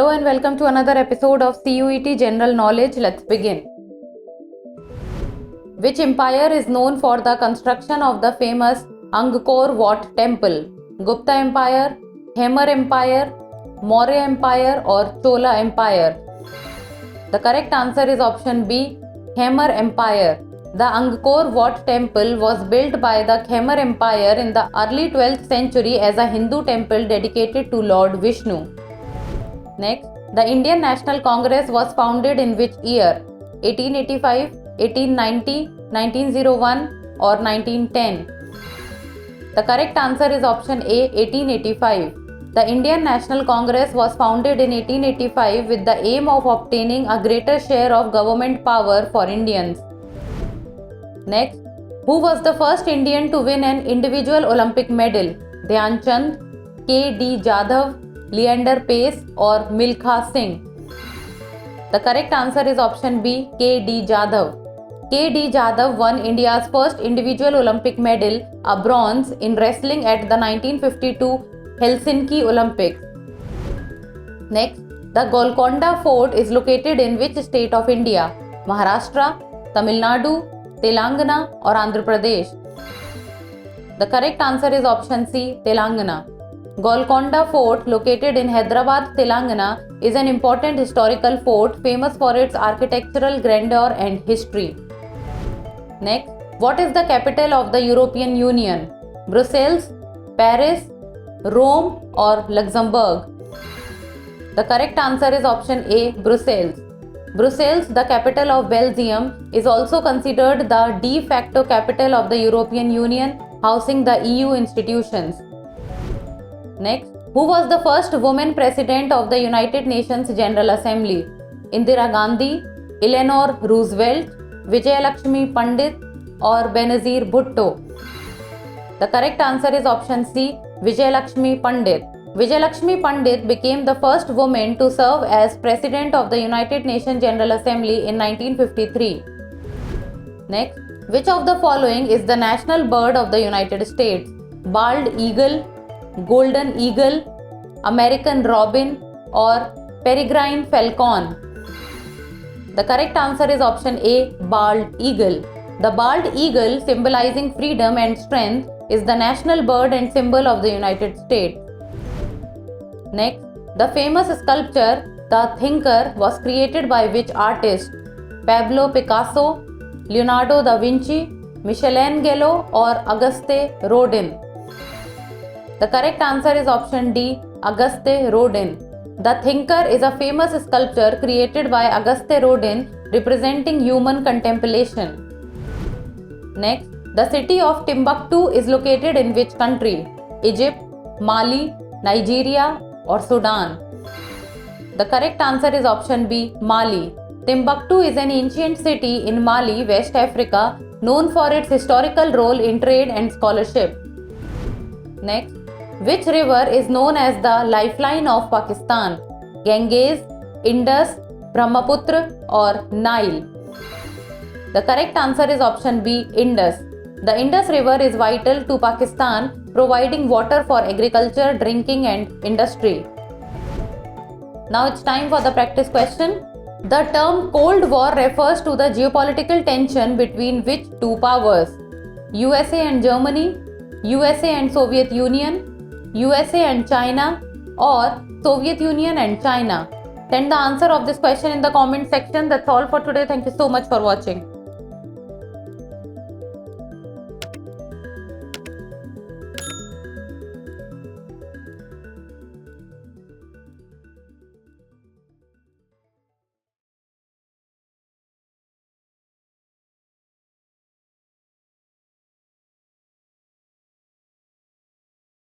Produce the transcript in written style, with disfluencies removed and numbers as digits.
Hello and welcome to another episode of CUET General Knowledge. Let's begin. Which empire is known for the construction of the famous Angkor Wat Temple? Gupta Empire, Khmer Empire, Maurya Empire or Chola Empire? The correct answer is option B, Khmer Empire. The Angkor Wat Temple was built by the Khmer Empire in the early 12th century as a Hindu temple dedicated to Lord Vishnu. Next, the Indian National Congress was founded in which year? 1885, 1890, 1901 or 1910? The correct answer is option A, 1885. The Indian National Congress was founded in 1885 with the aim of obtaining a greater share of government power for Indians. Next, who was the first Indian to win an individual Olympic medal? Dhyan Chand, K.D. Jadhav, Leander Pace or Milkha Singh? The correct answer is option B, K.D. Jadhav. K.D. Jadhav won India's first individual Olympic medal, a bronze, in wrestling at the 1952 Helsinki Olympics. Next, the Golconda Fort is located in which state of India? Maharashtra, Tamil Nadu, Telangana or Andhra Pradesh? The correct answer is option C, Telangana. Golconda Fort, located in Hyderabad, Telangana, is an important historical fort famous for its architectural grandeur and history. Next, what is the capital of the European Union? Brussels, Paris, Rome or Luxembourg? The correct answer is option A, Brussels. Brussels, the capital of Belgium, is also considered the de facto capital of the European Union, housing the EU institutions. Next, who was the first woman president of the United Nations General Assembly? Indira Gandhi, Eleanor Roosevelt, Vijayalakshmi Pandit or Benazir Bhutto? The correct answer is option C, Vijayalakshmi Pandit. Vijayalakshmi Pandit became the first woman to serve as president of the United Nations General Assembly in 1953. Next, which of the following is the national bird of the United States? Bald eagle, golden eagle, American robin or peregrine falcon? The correct answer is option A, bald eagle. The bald eagle, symbolizing freedom and strength, is the national bird and symbol of the United States. Next, the famous sculpture The Thinker was created by which artist? Pablo Picasso, Leonardo da Vinci, Michelangelo or Auguste Rodin? The correct answer is option D, Auguste Rodin. The Thinker is a famous sculpture created by Auguste Rodin representing human contemplation. Next, the city of Timbuktu is located in which country? Egypt, Mali, Nigeria or Sudan? The correct answer is option B, Mali. Timbuktu is an ancient city in Mali, West Africa, known for its historical role in trade and scholarship. Next, which river is known as the lifeline of Pakistan? Ganges, Indus, Brahmaputra or Nile? The correct answer is option B, Indus. The Indus River is vital to Pakistan, providing water for agriculture, drinking and industry. Now it's time for the practice question. The term Cold War refers to the geopolitical tension between which two powers? USA and Germany, USA and Soviet Union, USA and China or Soviet Union and China? Send the answer of this question in the comment section. That's all for today. Thank you so much for watching.